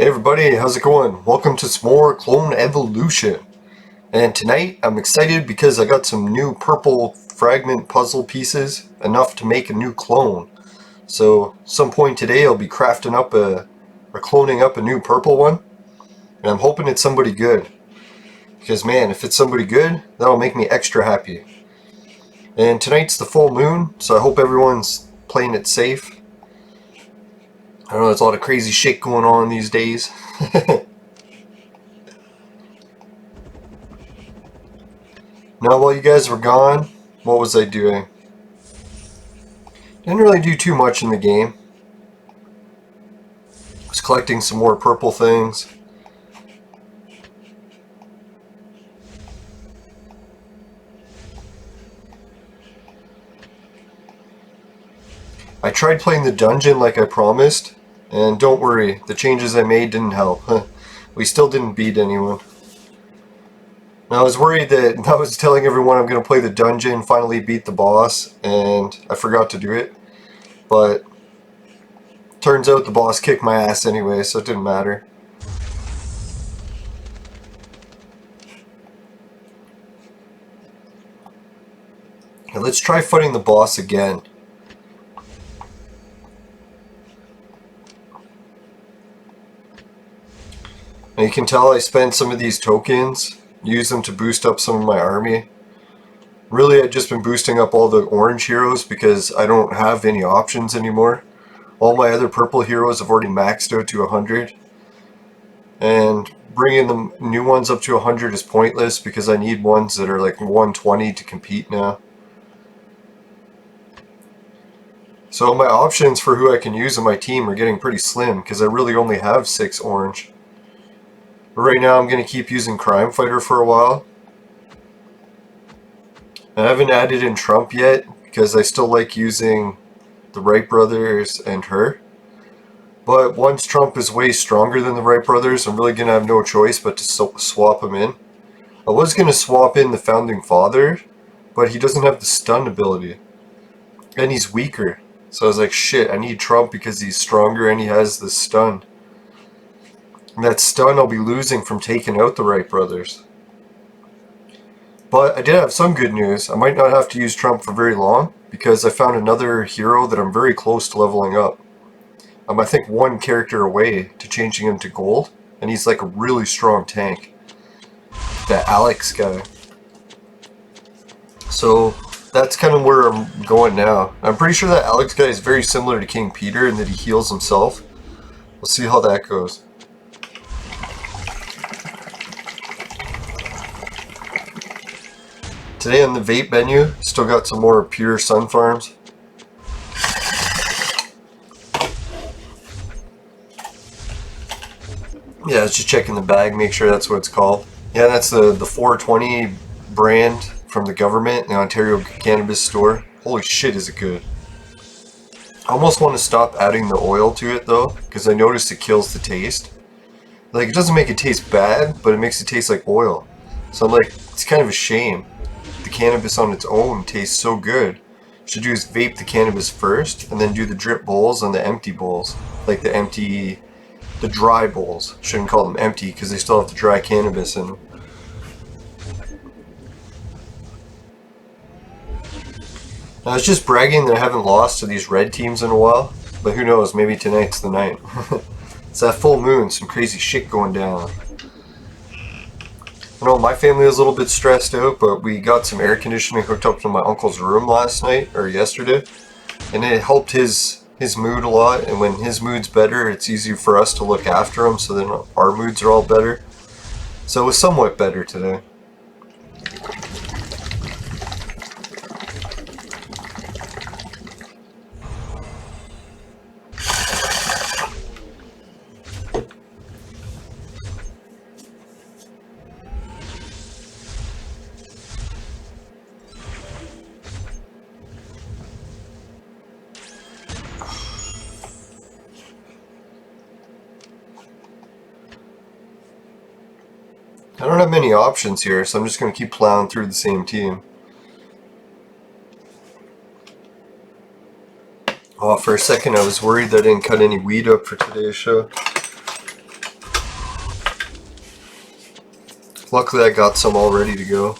Hey everybody, how's it going? Welcome to some more Clone Evolution. And tonight I'm excited because I got some new purple fragment puzzle pieces, enough to make a new clone. So some point today I'll be crafting up or cloning up a new purple one. And I'm hoping it's somebody good. Because man, if it's somebody good, that'll make me extra happy. And tonight's the full moon, so I hope everyone's playing it safe. I know there's a lot of crazy shit going on these days. Now while you guys were gone, what was I doing? Didn't really do too much in the game. I was collecting some more purple things. I tried playing the dungeon like I promised, and don't worry, the changes I made didn't help. We still didn't beat anyone. Now I was worried that I was telling everyone I'm going to play the dungeon, finally beat the boss, and I forgot to do it. But turns out the boss kicked my ass anyway, so it didn't matter. Now let's try fighting the boss again. And you can tell I spent some of these tokens, use them to boost up some of my army. Really, I've just been boosting up all the orange heroes because I don't have any options anymore. All my other purple heroes have already maxed out to 100. And bringing the new ones up to 100 is pointless because I need ones that are like 120 to compete now. So my options for who I can use on my team are getting pretty slim because I really only have 6 orange. But right now I'm going to keep using Crime Fighter for a while. I haven't added in Trump yet because I still like using the Wright brothers and her. But once Trump is way stronger than the Wright brothers, I'm really going to have no choice but to swap him in. I was going to swap in the Founding Father, but he doesn't have the stun ability. And he's weaker. So I was like, shit, I need Trump because he's stronger and he has the stun. And that stun I'll be losing from taking out the Wright brothers. But I did have some good news. I might not have to use Trump for very long because I found another hero that I'm very close to leveling up. I'm I think 1 character away to changing him to gold, and he's like a really strong tank. That Alex guy. So that's kind of where I'm going now. I'm pretty sure that Alex guy is very similar to King Peter in that he heals himself. We'll see how that goes. Today on the vape menu, still got some more pure sun farms. Yeah, I was just checking the bag, make sure that's what it's called. Yeah, that's the 420 brand from the government, the Ontario Cannabis Store. Holy shit, is it good. I almost want to stop adding the oil to it though, because I noticed it kills the taste. Like, it doesn't make it taste bad, but it makes it taste like oil. So I'm like, it's kind of a shame. The cannabis on its own tastes so good. What you should do is vape the cannabis first, and then do the drip bowls and the empty bowls. Like the dry bowls. Shouldn't call them empty because they still have the dry cannabis in them. Now, I was just bragging that I haven't lost to these red teams in a while, but who knows, maybe tonight's the night. It's that full moon, some crazy shit going down. I know my family was a little bit stressed out, but we got some air conditioning hooked up to my uncle's room last night, or yesterday, and it helped his mood a lot, and when his mood's better, it's easier for us to look after him, so then our moods are all better. So it was somewhat better today. I don't have many options here, so I'm just going to keep plowing through the same team. Oh, for a second I was worried that I didn't cut any weed up for today's show. Luckily I got some all ready to go.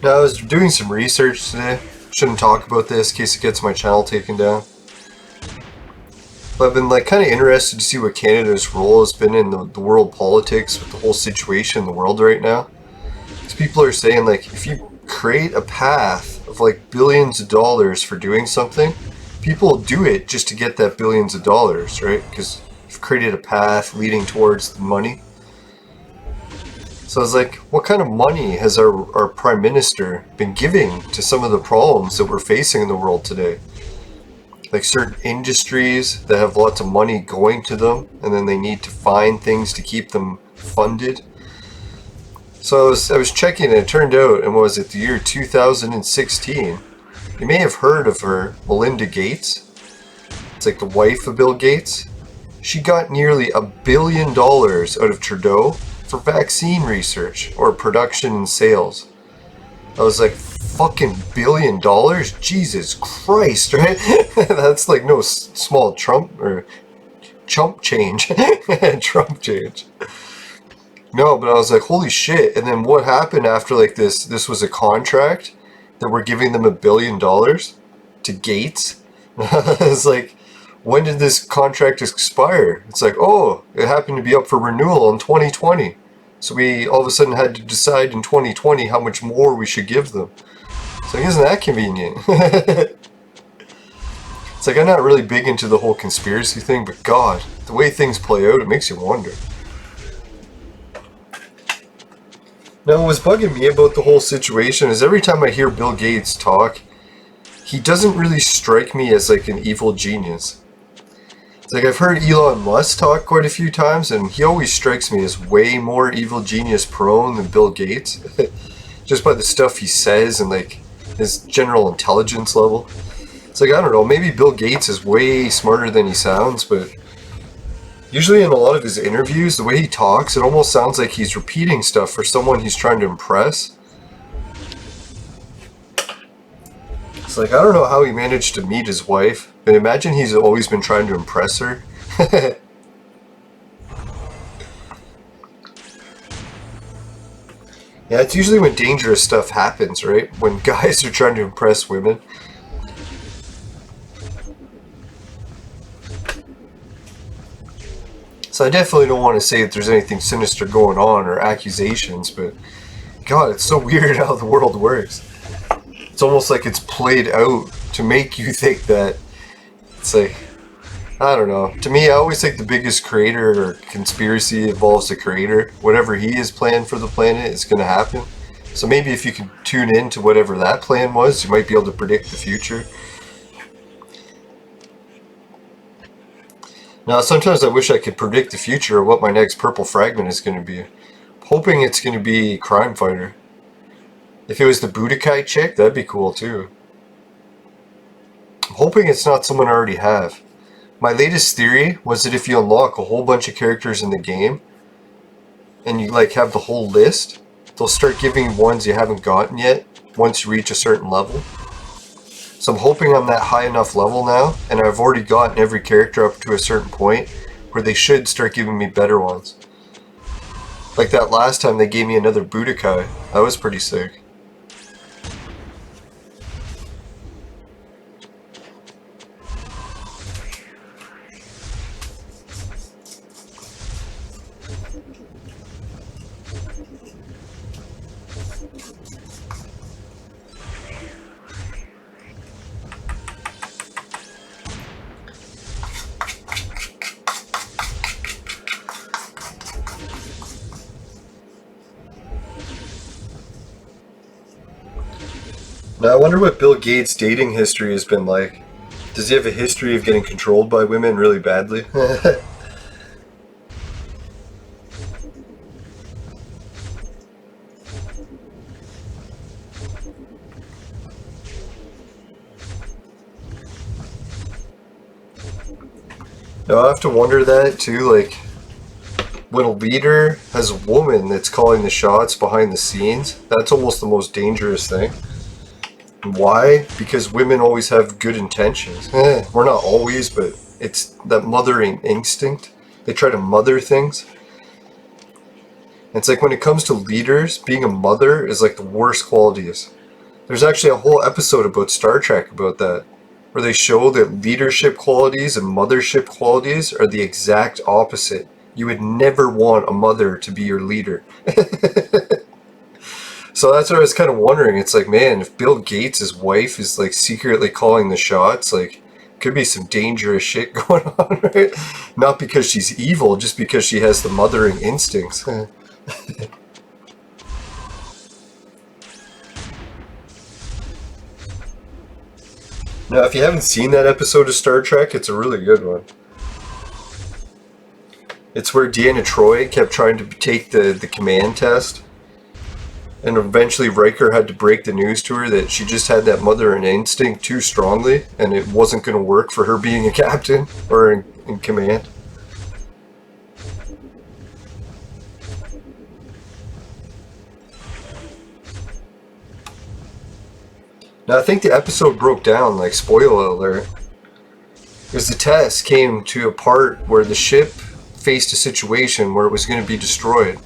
Now, I was doing some research today. Shouldn't talk about this in case it gets my channel taken down. But I've been like kind of interested to see what Canada's role has been in the world politics with the whole situation in the world right now. Because people are saying like if you create a path of like billions of dollars for doing something, people will do it just to get that billions of dollars, right? Because you've created a path leading towards the money. So I was like, what kind of money has our Prime Minister been giving to some of the problems that we're facing in the world today? Like certain industries that have lots of money going to them, and then they need to find things to keep them funded. So I was checking, and it turned out, and what was it, the year 2016? You may have heard of her, Melinda Gates. It's like the wife of Bill Gates. She got nearly $1 billion out of Trudeau for vaccine research or production and sales. I was like, fucking $1 billion? Jesus Christ, right? That's like no small chump change. Trump change. No, but I was like, holy shit. And then what happened after like this was a contract that we're giving them $1 billion to Gates? It's like, when did this contract expire? It's like, oh, it happened to be up for renewal in 2020. So we all of a sudden had to decide in 2020 how much more we should give them. So isn't that convenient? It's like, I'm not really big into the whole conspiracy thing, but God, the way things play out, it makes you wonder. Now, what's bugging me about the whole situation is every time I hear Bill Gates talk, he doesn't really strike me as like an evil genius. It's like I've heard Elon Musk talk quite a few times, and he always strikes me as way more evil genius prone than Bill Gates. Just by the stuff he says and like his general intelligence level. It's like, I don't know, maybe Bill Gates is way smarter than he sounds, but usually in a lot of his interviews, the way he talks, it almost sounds like he's repeating stuff for someone he's trying to impress. It's like, I don't know how he managed to meet his wife, but imagine he's always been trying to impress her. Yeah, it's usually when dangerous stuff happens, right? When guys are trying to impress women. So I definitely don't want to say that there's anything sinister going on or accusations, but God, it's so weird how the world works. It's almost like it's played out to make you think that. It's like, I don't know. To me, I always think the biggest creator or conspiracy involves the creator. Whatever he has planned for the planet is going to happen. So maybe if you can tune in to whatever that plan was, you might be able to predict the future. Now, sometimes I wish I could predict the future of what my next purple fragment is going to be. I'm hoping it's going to be Crime Fighter. If it was the Budokai chick, that'd be cool too. I'm hoping it's not someone I already have. My latest theory was that if you unlock a whole bunch of characters in the game, and you like have the whole list, they'll start giving you ones you haven't gotten yet, once you reach a certain level. So I'm hoping I'm that high enough level now, and I've already gotten every character up to a certain point, where they should start giving me better ones. Like that last time they gave me another Budokai, that was pretty sick. Now I wonder what Bill Gates' dating history has been like. Does he have a history of getting controlled by women really badly? Now I have to wonder that too, like when a leader has a woman that's calling the shots behind the scenes, that's almost the most dangerous thing. Why? Because women always have good intentions. We're not always, but it's that mothering instinct. They try to mother things. It's like when it comes to leaders, being a mother is like the worst qualities. There's actually a whole episode about Star Trek about that, where they show that leadership qualities and mothership qualities are the exact opposite. You would never want a mother to be your leader. So that's what I was kind of wondering. It's like, man, if Bill Gates' wife is like secretly calling the shots, like, could be some dangerous shit going on, right? Not because she's evil, just because she has the mothering instincts. Now, if you haven't seen that episode of Star Trek, it's a really good one. It's where Deanna Troi kept trying to take the command test. And eventually Riker had to break the news to her that she just had that mothering instinct too strongly, and it wasn't going to work for her being a captain or in command. Now I think the episode broke down, like, spoiler alert, because the test came to a part where the ship faced a situation where it was going to be destroyed.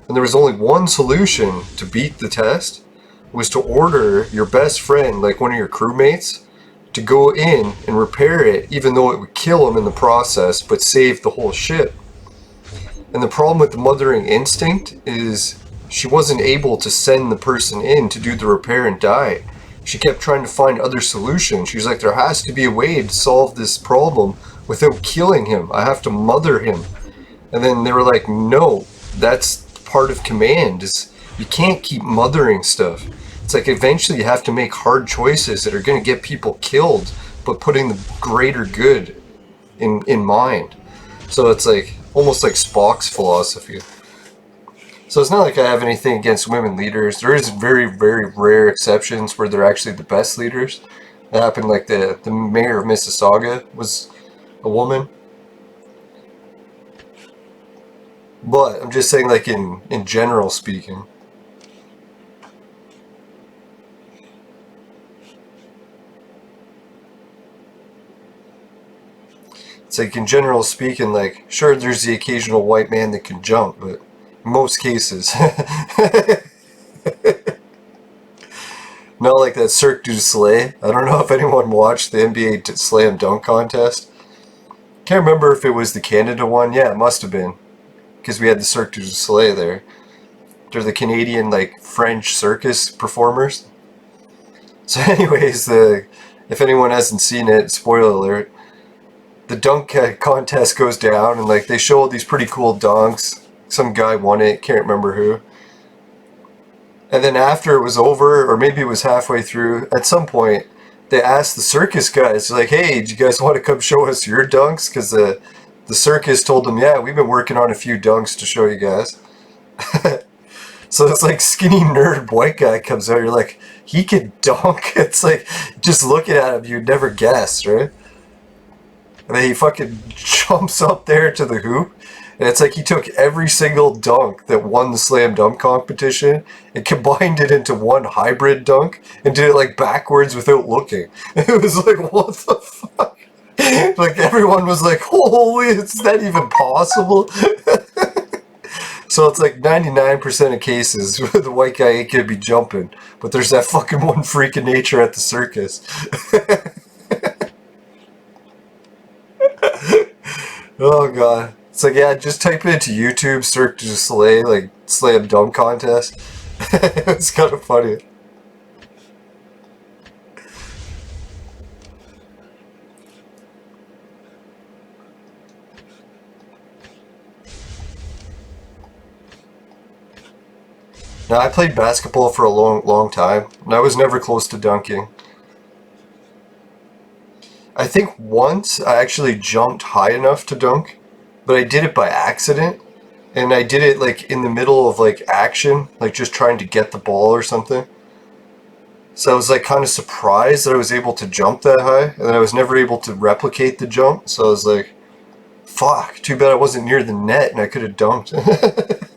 And there was only one solution to beat the test, was to order your best friend, like one of your crewmates, to go in and repair it, even though it would kill him in the process, but save the whole ship. And the problem with the mothering instinct is she wasn't able to send the person in to do the repair and die. She kept trying to find other solutions. She was like, there has to be a way to solve this problem without killing him. I have to mother him. And then they were like, no, that's part of command, is you can't keep mothering stuff. It's like eventually you have to make hard choices that are going to get people killed, but putting the greater good in mind. So it's like almost like Spock's philosophy. So it's not like I have anything against women leaders. There is very, very rare exceptions where they're actually the best leaders. That happened, like the mayor of Mississauga was a woman. But I'm just saying, like, in general speaking. It's like, in general speaking, like, sure, there's the occasional white man that can jump, but in most cases. Not like that Cirque du Soleil. I don't know if anyone watched the NBA Slam Dunk contest. Can't remember if it was the Canada one. Yeah, it must have been. Because we had the Cirque du Soleil there. They're the Canadian, like, French circus performers. So anyways, if anyone hasn't seen it, spoiler alert, the dunk contest goes down, and like they show all these pretty cool dunks. Some guy won it, can't remember who. And then after it was over, or maybe it was halfway through, at some point, they asked the circus guys, like, hey, do you guys want to come show us your dunks? Because the circus told them, yeah, we've been working on a few dunks to show you guys. So this like skinny nerd white guy comes out, you're like, he can dunk? It's like, just looking at him, you'd never guess, right? And then he fucking jumps up there to the hoop, and it's like he took every single dunk that won the slam dunk competition and combined it into one hybrid dunk and did it like backwards without looking. It was like, what the fuck? Like everyone was like, holy, is that even possible? So it's like 99% of cases the white guy ain't gonna be jumping, but there's that fucking one freak of nature at the circus. Oh god. It's like, yeah, just type into YouTube Cirque du Soleil, like slam dunk contest. It's kind of funny. Now, I played basketball for a long time, and I was never close to dunking. I think once I actually jumped high enough to dunk, but I did it by accident, and I did it like in the middle of like action, like just trying to get the ball or something. So I was like kind of surprised that I was able to jump that high, and then I was never able to replicate the jump, so I was like, Fuck, too bad I wasn't near the net and I could have dunked.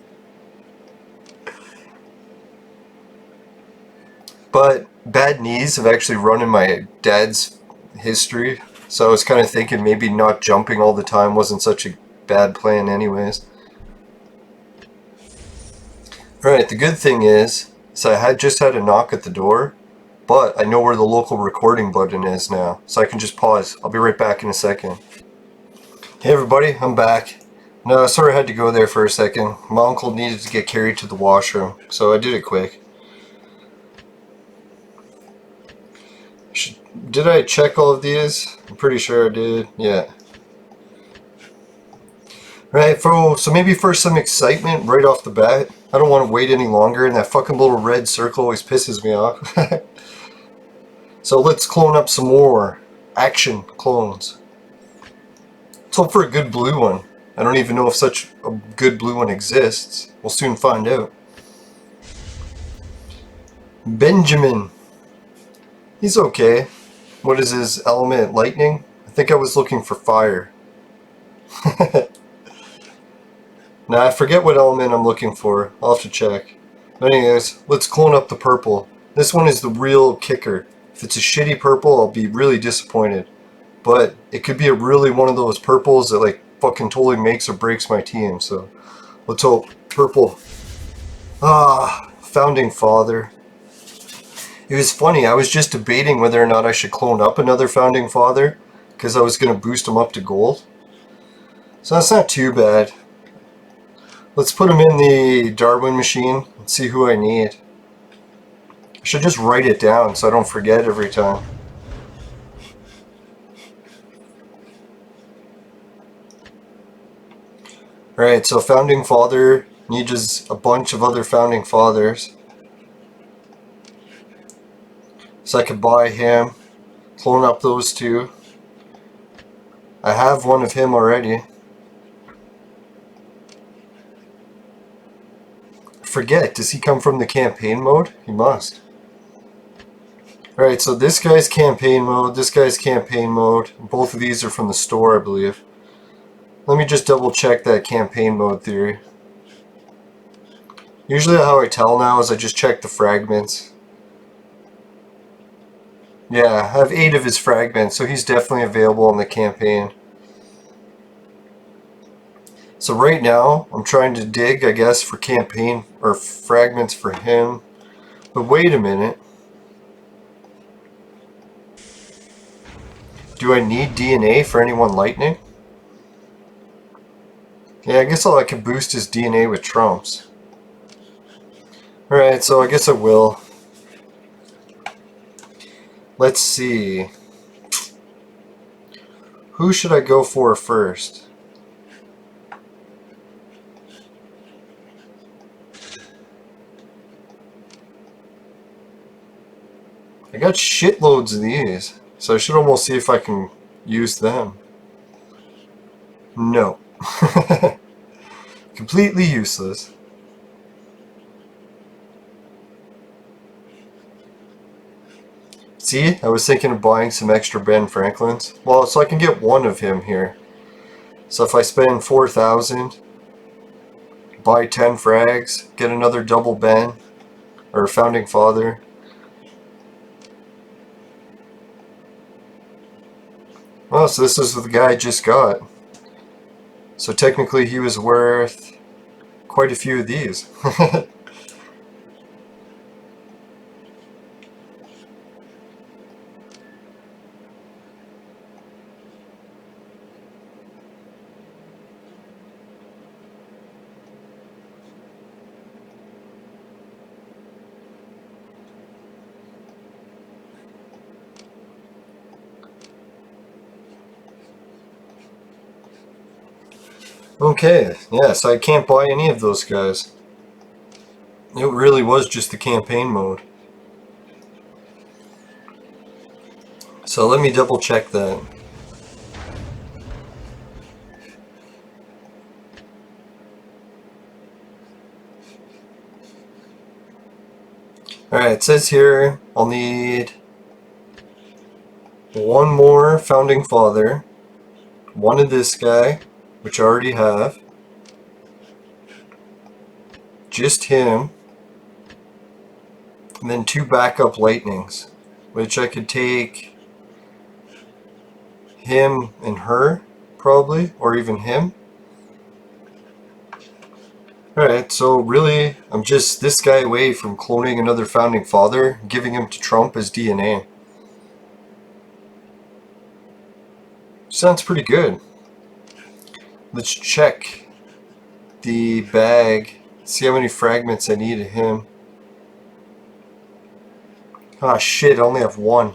But bad knees have actually run in my dad's history, so I was kind of thinking maybe not jumping all the time wasn't such a bad plan anyways. Alright, the good thing is, I just had a knock at the door, but I know where the local recording button is now, so I can just pause. I'll be right back in a second. Hey everybody, I'm back. No, sorry I had to go there for a second. My uncle needed to get carried to the washroom, so I did it quick. Did I check all of these? I'm pretty sure I did, yeah. Right, so maybe for some excitement right off the bat. I don't want to wait any longer, and that fucking little red circle always pisses me off. So let's clone up some more action clones. Let's hope for a good blue one. I don't even know if such a good blue one exists. We'll soon find out. Benjamin. He's okay. What is his element? Lightning? I think I was looking for fire. Now I forget what element I'm looking for. I'll have to check. But anyways, let's clone up the purple. This one is the real kicker. If it's a shitty purple, I'll be really disappointed. But it could be a really one of those purples that like fucking totally makes or breaks my team. So let's hope. Purple. Ah, Founding Father. It was funny, I was just debating whether or not I should clone up another Founding Father, because I was going to boost him up to gold. So that's not too bad. Let's put him in the Darwin machine and see who I need. I should just write it down so I don't forget every time. Alright, so Founding Father needs a bunch of other Founding Fathers. So I could buy him, clone up those two. I have one of him already. Forget, does he come from the campaign mode? He must. Alright, so this guy's campaign mode, this guy's campaign mode. Both of these are from the store, I believe. Let me just double check that campaign mode theory. Usually how I tell now is I just check the fragments. Yeah, I have 8 of his fragments, so he's definitely available on the campaign. So right now, I'm trying to dig, I guess, for campaign, or fragments for him. But wait a minute. Do I need DNA for anyone lightning? Yeah, I guess I can boost his DNA with trumps. Alright, so I guess I will. Let's see. Who should I go for first? I got shitloads of these, so I should almost see if I can use them. No. Completely useless. See, I was thinking of buying some extra Ben Franklins. Well, so I can get one of him here. So if I spend 4,000, buy 10 frags, get another double Ben, or Founding Father. Oh, so this is what the guy I just got. So technically he was worth quite a few of these. Okay, yeah, so I can't buy any of those guys. It really was just the campaign mode. So let me double check that. Alright, it says here I'll need one more Founding Father, one of this guy, which I already have. Just him. And then 2 backup lightnings, which I could take him and her, probably, or even him. Alright, so really, I'm just this guy away from cloning another founding father, giving him to Trump as DNA. Sounds pretty good. Let's check the bag, see how many fragments I need of him. Ah shit, I only have 1.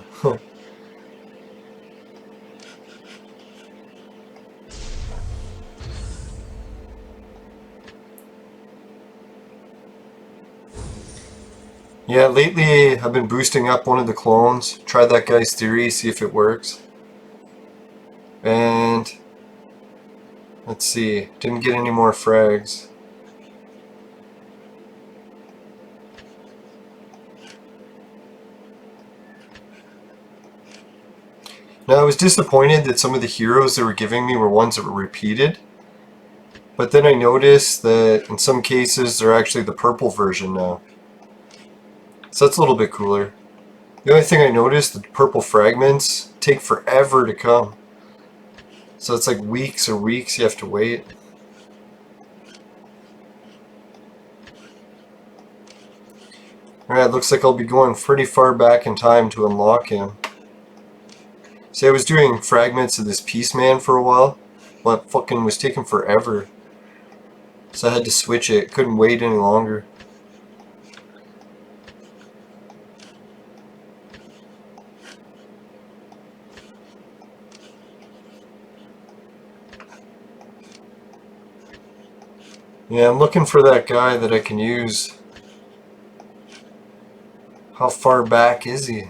Yeah, lately I've been boosting up one of the clones. Try that guy's theory, see if it works. And let's see, didn't get any more frags. Now I was disappointed that some of the heroes they were giving me were ones that were repeated. But then I noticed that in some cases they're actually the purple version now. So that's a little bit cooler. The only thing I noticed, the purple fragments take forever to come. So it's like weeks or weeks you have to wait. Alright, looks like I'll be going pretty far back in time to unlock him. See, I was doing fragments of this Peace Man for a while, but fucking was taking forever. So I had to switch it, couldn't wait any longer. Yeah, I'm looking for that guy that I can use. How far back is he?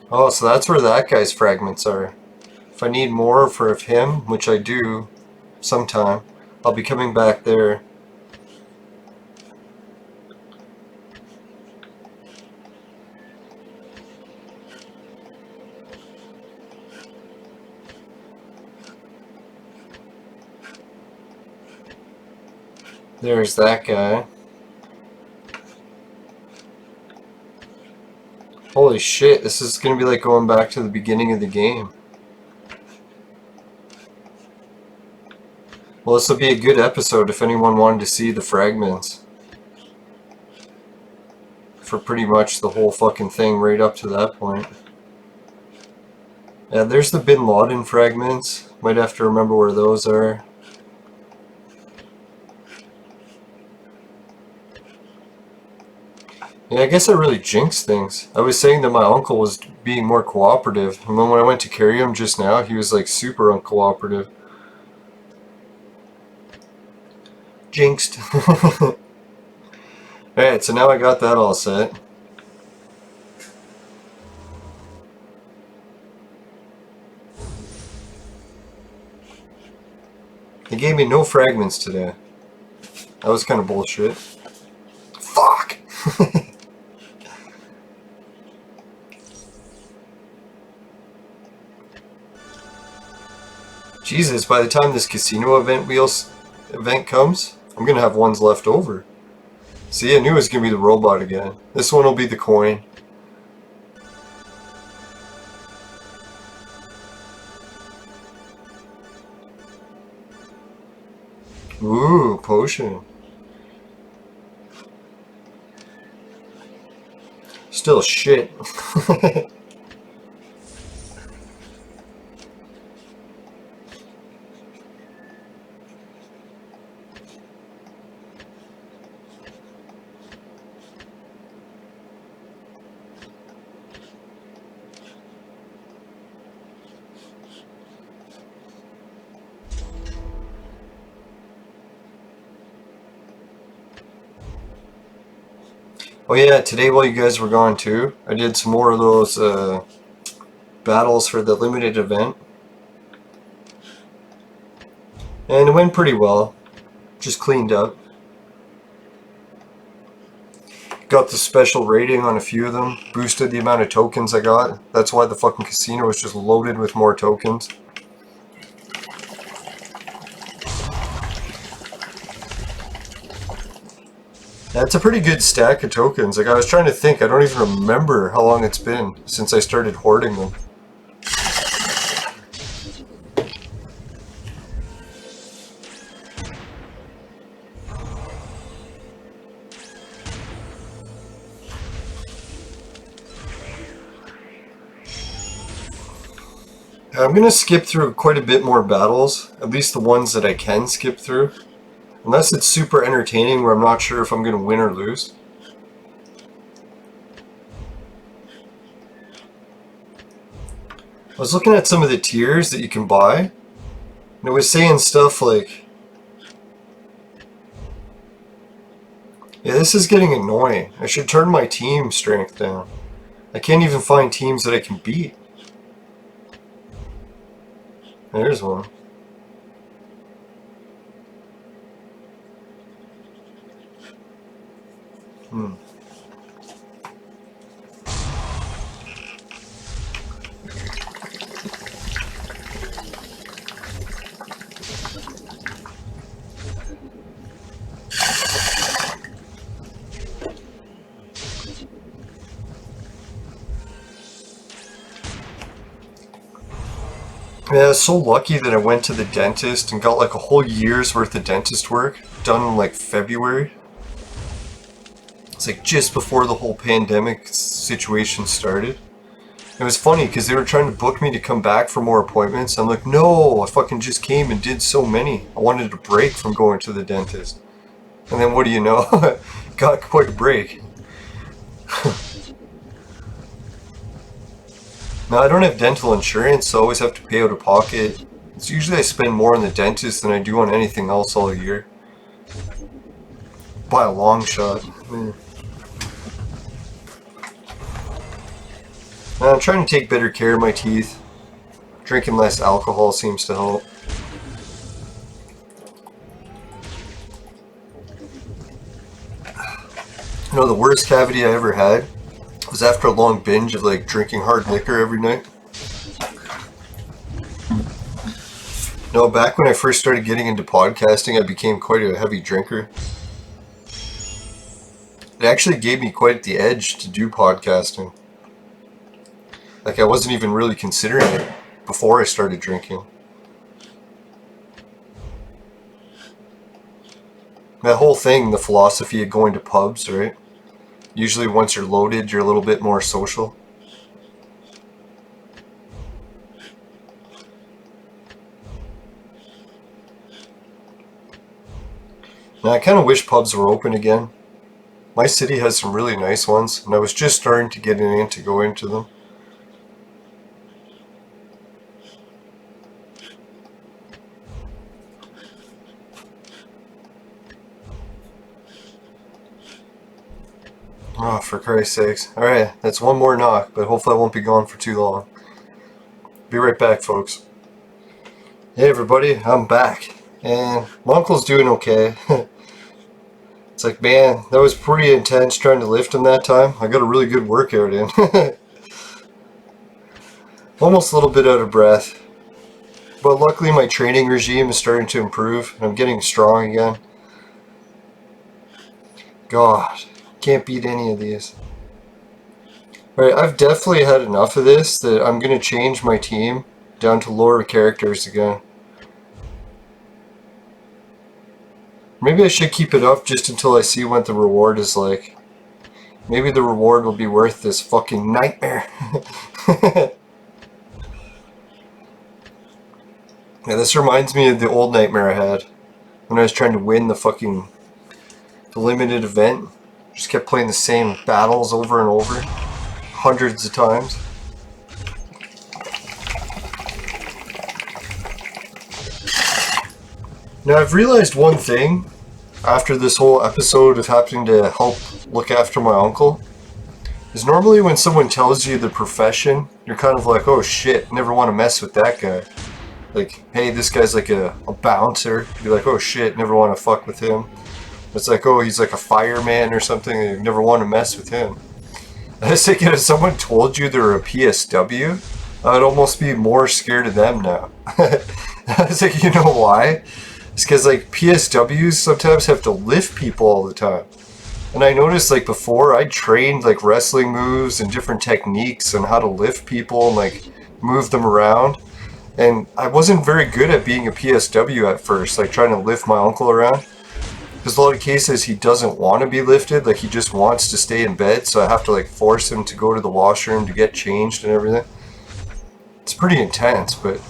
Oh, so that's where that guy's fragments are. If I need more for him, which I do sometime, I'll be coming back there. There's that guy. Holy shit, this is gonna be like going back to the beginning of the game. Well, this will be a good episode if anyone wanted to see the fragments. For pretty much the whole fucking thing right up to that point. Yeah, there's the Bin Laden fragments. Might have to remember where those are. Yeah, I guess I really jinxed things. I was saying that my uncle was being more cooperative, and then when I went to carry him just now, he was like super uncooperative. Jinxed. Alright, so now I got that all set. They gave me no fragments today. That was kind of bullshit. Fuck! Jesus, by the time this casino event comes, I'm gonna have ones left over. See, I knew it was gonna be the robot again. This one will be the coin. Ooh, potion. Still shit. Oh yeah, today while you guys were gone too, I did some more of those battles for the limited event. And it went pretty well. Just cleaned up. Got the special rating on a few of them. Boosted the amount of tokens I got. That's why the fucking casino was just loaded with more tokens. That's a pretty good stack of tokens. Like, I was trying to think, I don't even remember how long it's been since I started hoarding them. I'm going to skip through quite a bit more battles, at least the ones that I can skip through. Unless it's super entertaining where I'm not sure if I'm going to win or lose. I was looking at some of the tiers that you can buy, and it was saying stuff like, yeah, this is getting annoying. I should turn my team strength down. I can't even find teams that I can beat. There's one. Yeah, I was so lucky that I went to the dentist and got like a whole year's worth of dentist work done in like February. It's like just before the whole pandemic situation started. It was funny because they were trying to book me to come back for more appointments. I'm like, no, I fucking just came and did so many. I wanted a break from going to the dentist. And then what do you know? Got quite a break. Now, I don't have dental insurance, so I always have to pay out of pocket. It's usually I spend more on the dentist than I do on anything else all year. By a long shot. I'm trying to take better care of my teeth. Drinking less alcohol seems to help. You know, the worst cavity I ever had was after a long binge of like drinking hard liquor every night. No, back when I first started getting into podcasting, I became quite a heavy drinker. It actually gave me quite the edge to do podcasting. Like, I wasn't even really considering it before I started drinking. That whole thing, the philosophy of going to pubs, right? Usually once you're loaded, you're a little bit more social. Now, I kind of wish pubs were open again. My city has some really nice ones, and I was just starting to get in to go into them. Oh, for Christ's sakes. Alright, that's one more knock, but hopefully I won't be gone for too long. Be right back, folks. Hey everybody, I'm back. And my uncle's doing okay. It's like, man, that was pretty intense trying to lift him that time. I got a really good workout in. Almost a little bit out of breath. But luckily my training regime is starting to improve, and I'm getting strong again. God. Can't beat any of these. Alright, I've definitely had enough of this that I'm going to change my team down to lower characters again. Maybe I should keep it up just until I see what the reward is like. Maybe the reward will be worth this fucking nightmare. Yeah, this reminds me of the old nightmare I had when I was trying to win the limited event. Just kept playing the same battles over and over, hundreds of times. Now I've realized one thing after this whole episode of having to help look after my uncle, is normally when someone tells you the profession, you're kind of like, oh shit, never want to mess with that guy. Like, hey, this guy's like a bouncer. You're like, oh shit, never want to fuck with him. It's like, oh, he's like a fireman or something, and you never want to mess with him. I was thinking, if someone told you they're a PSW, I'd almost be more scared of them now. I was like, you know why? It's because like PSWs sometimes have to lift people all the time. And I noticed like before I trained like wrestling moves and different techniques on how to lift people and like move them around. And I wasn't very good at being a PSW at first, like trying to lift my uncle around. Because a lot of cases he doesn't want to be lifted, like he just wants to stay in bed, so I have to like force him to go to the washroom to get changed and everything. It's pretty intense, but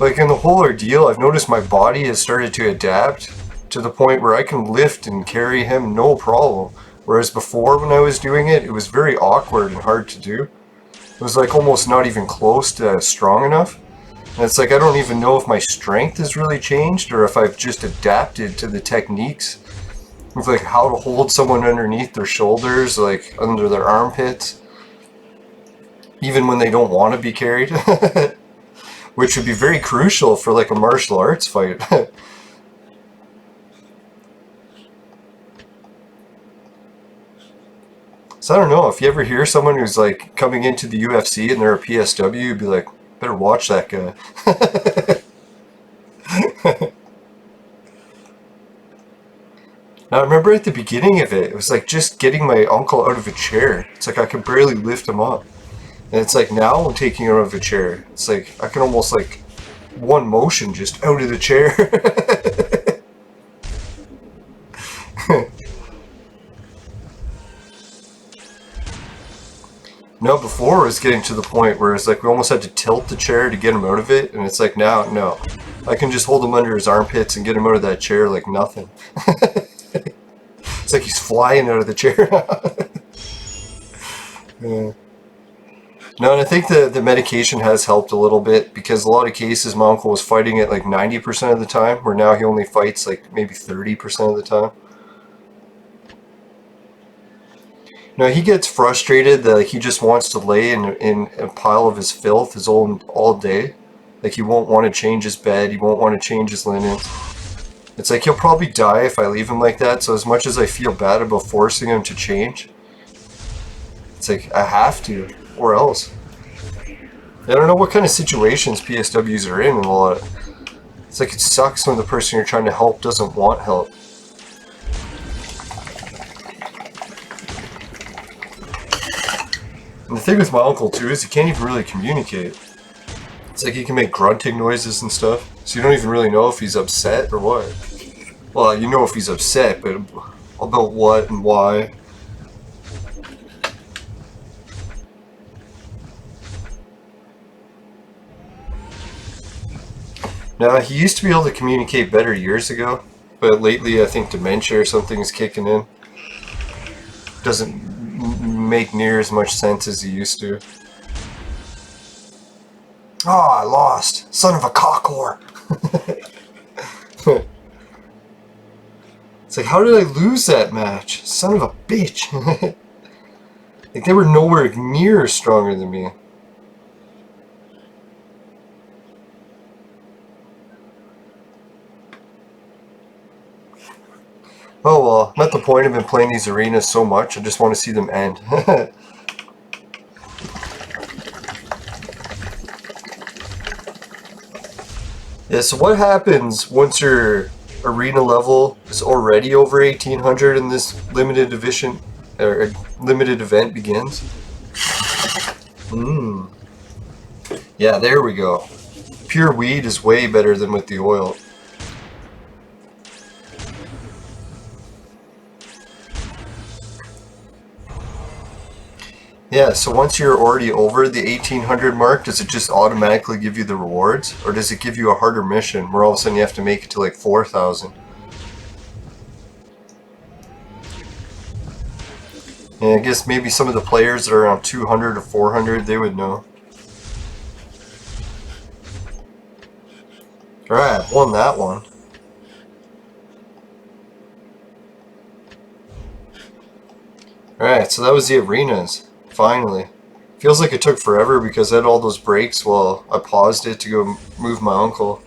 like in the whole ordeal, I've noticed my body has started to adapt to the point where I can lift and carry him no problem. Whereas before when I was doing it, it was very awkward and hard to do. It was like almost not even close to strong enough. And it's like I don't even know if my strength has really changed or if I've just adapted to the techniques with like how to hold someone underneath their shoulders, like under their armpits, even when they don't want to be carried, which would be very crucial for like a martial arts fight. So I don't know, if you ever hear someone who's like coming into the UFC and they're a PSW, you'd be like, better watch that guy. Now I remember at the beginning of it, it was like just getting my uncle out of a chair. It's like I could barely lift him up. And it's like now I'm taking him out of a chair. It's like I can almost like one motion just out of the chair. No, before it was getting to the point where it's like we almost had to tilt the chair to get him out of it, and it's like now, no. I can just hold him under his armpits and get him out of that chair like nothing. It's like he's flying out of the chair. Yeah. No, and I think the medication has helped a little bit, because a lot of cases my uncle was fighting it like 90% of the time, where now he only fights like maybe 30% of the time. No, he gets frustrated that like, he just wants to lay in a pile of his filth all day. Like he won't want to change his bed, he won't want to change his linens. It's like he'll probably die if I leave him like that, so as much as I feel bad about forcing him to change, it's like I have to, or else. I don't know what kind of situations PSWs are in a lot. It's like it sucks when the person you're trying to help doesn't want help. And the thing with my uncle too is he can't even really communicate. It's like he can make grunting noises and stuff, so you don't even really know if he's upset or what. Well, you know if he's upset, but about what and why. Now, he used to be able to communicate better years ago, but lately I think dementia or something is kicking in. Doesn't make near as much sense as he used to. Oh, I lost! Son of a cockwhore! It's like, how did I lose that match? Son of a bitch! Like, they were nowhere near stronger than me. Oh well, I'm at the point I've been playing these arenas so much, I just want to see them end. Yeah, so what happens once your arena level is already over 1800 and this limited edition or limited event begins? Yeah, there we go. Pure weed is way better than with the oil. Yeah, so once you're already over the 1800 mark, does it just automatically give you the rewards? Or does it give you a harder mission where all of a sudden you have to make it to like 4,000? And I guess maybe some of the players that are around 200 or 400, they would know. Alright, won that one. Alright, so that was the arenas. Finally. Feels like it took forever because I had all those breaks while I paused it to go move my uncle.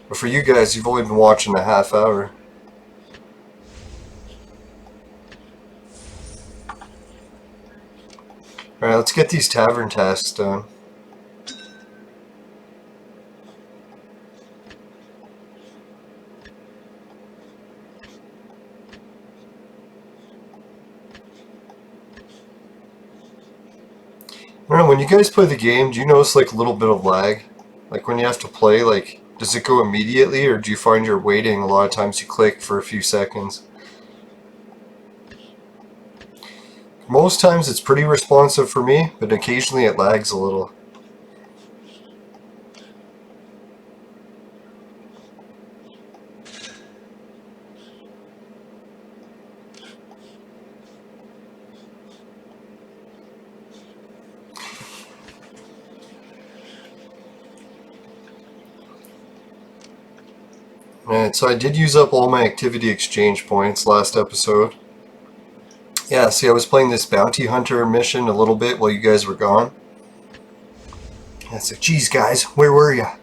But for you guys, you've only been watching a half hour. Alright, let's get these tavern tasks done. I don't know, when you guys play the game, do you notice like a little bit of lag? Like when you have to play, like, does it go immediately, or do you find you're waiting? A lot of times you click for a few seconds. Most times it's pretty responsive for me, but occasionally it lags a little. Alright, so I did use up all my activity exchange points last episode. Yeah, see, I was playing this bounty hunter mission a little bit while you guys were gone. And it's like, geez guys, where were ya?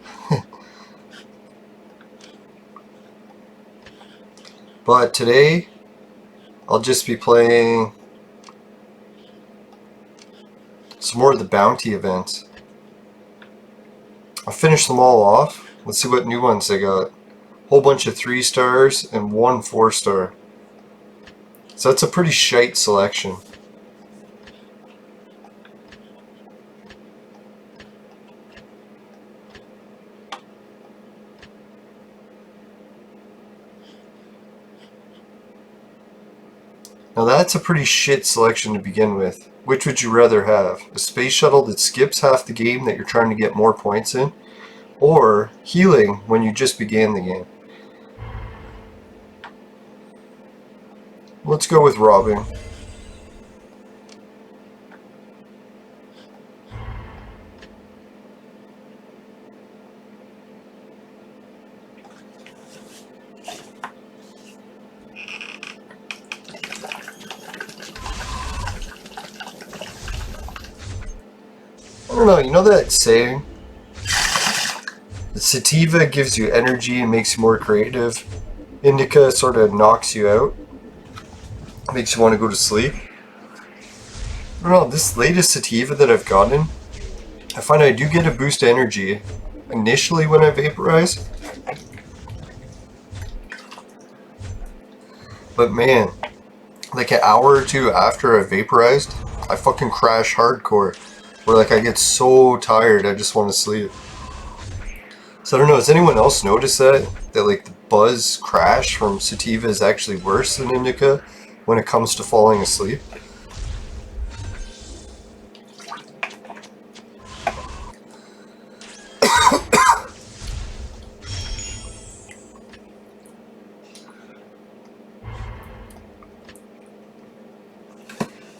But today, I'll just be playing some more of the bounty events. I'll finish them all off. Let's see what new ones they got. Whole bunch of 3 stars and 1 4-star. So that's a pretty shite selection. Now that's a pretty shit selection to begin with. Which would you rather have? A space shuttle that skips half the game that you're trying to get more points in? Or healing when you just began the game? Let's go with robbing. I don't know, you know that saying? The sativa gives you energy and makes you more creative. Indica sort of knocks you out. Makes you want to go to sleep. I don't know, this latest sativa that I've gotten, I find I do get a boost of energy initially when I vaporize. But man, like an hour or two after I vaporized, I fucking crash hardcore. Where like I get so tired I just want to sleep. So I don't know, has anyone else noticed that? That like the buzz crash from sativa is actually worse than indica when it comes to falling asleep?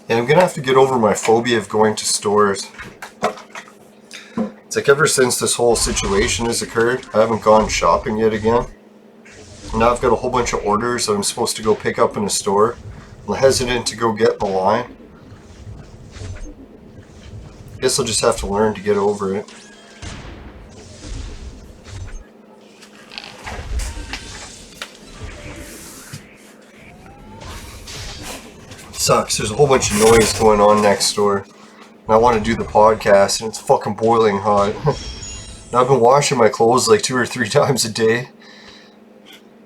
And I'm gonna have to get over my phobia of going to stores. It's like ever since this whole situation has occurred, I haven't gone shopping yet again. And now I've got a whole bunch of orders that I'm supposed to go pick up in a store. I'm hesitant to go get in the line. Guess I'll just have to learn to get over it. Sucks, there's a whole bunch of noise going on next door. And I want to do the podcast and it's fucking boiling hot. Now I've been washing my clothes like 2 or 3 times a day.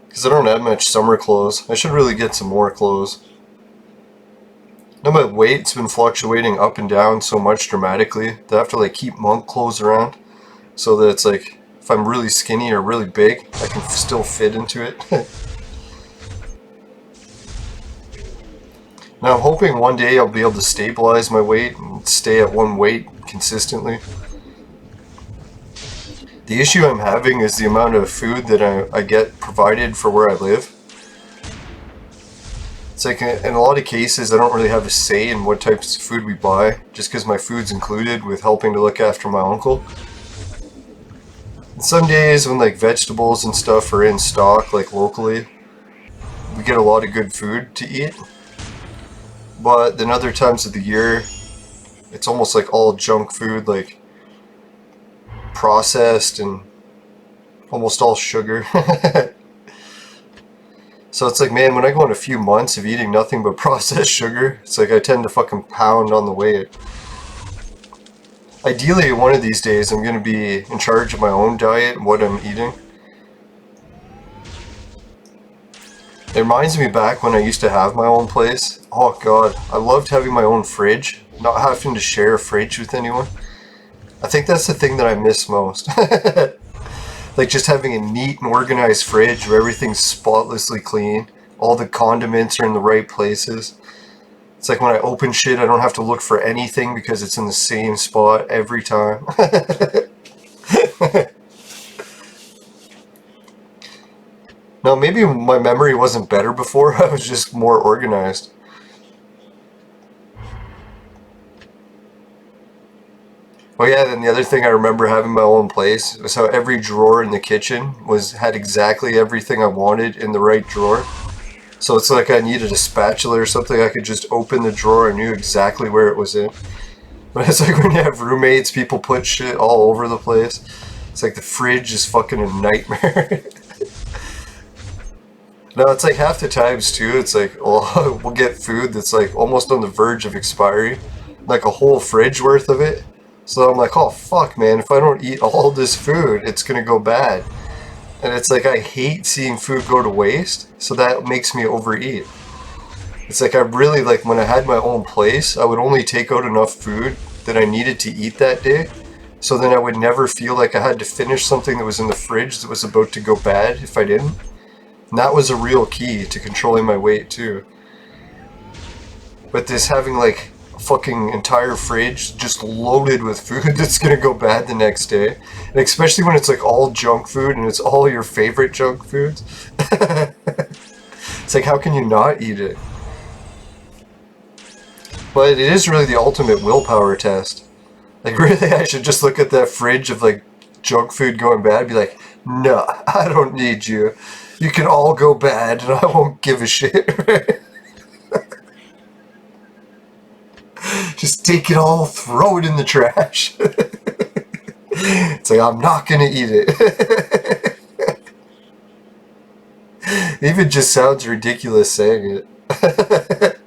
Because I don't have much summer clothes. I should really get some more clothes. Now my weight's been fluctuating up and down so much dramatically that I have to like keep monk clothes around. So that it's like, if I'm really skinny or really big, I can still fit into it. Now I'm hoping one day I'll be able to stabilize my weight and stay at one weight consistently. The issue I'm having is the amount of food that I get provided for where I live. It's like in a lot of cases I don't really have a say in what types of food we buy, just because my food's included with helping to look after my uncle. And some days when like vegetables and stuff are in stock, like locally, we get a lot of good food to eat. But then other times of the year, it's almost like all junk food, like processed and almost all sugar. So it's like, man, when I go on a few months of eating nothing but processed sugar, it's like I tend to fucking pound on the weight. Ideally, one of these days, I'm going to be in charge of my own diet and what I'm eating. It reminds me back when I used to have my own place. Oh god, I loved having my own fridge, not having to share a fridge with anyone. I think that's the thing that I miss most. Like just having a neat and organized fridge where everything's spotlessly clean. All the condiments are in the right places. It's like when I open shit, I don't have to look for anything because it's in the same spot every time. Now, maybe my memory wasn't better before, I was just more organized. Oh yeah, then the other thing I remember having my own place was how every drawer in the kitchen had exactly everything I wanted in the right drawer. So it's like I needed a spatula or something, I could just open the drawer and knew exactly where it was in. But it's like when you have roommates, people put shit all over the place. It's like the fridge is fucking a nightmare. No, it's like half the times too, it's like, well, we'll get food that's like almost on the verge of expiry, like a whole fridge worth of it. So I'm like, oh fuck man, if I don't eat all this food, it's gonna go bad. And it's like, I hate seeing food go to waste, so that makes me overeat. It's like, I really, like, when I had my own place, I would only take out enough food that I needed to eat that day, so then I would never feel like I had to finish something that was in the fridge that was about to go bad if I didn't. And that was a real key to controlling my weight too. But this having like a fucking entire fridge just loaded with food that's gonna go bad the next day, and especially when it's like all junk food and it's all your favorite junk foods. It's like, how can you not eat it? But it is really the ultimate willpower test. Like really, I should just look at that fridge of like junk food going bad and be like, nah, I don't need you. You can all go bad and I won't give a shit. Just take it all, throw it in the trash. It's like, I'm not gonna eat it. It even just sounds ridiculous saying it.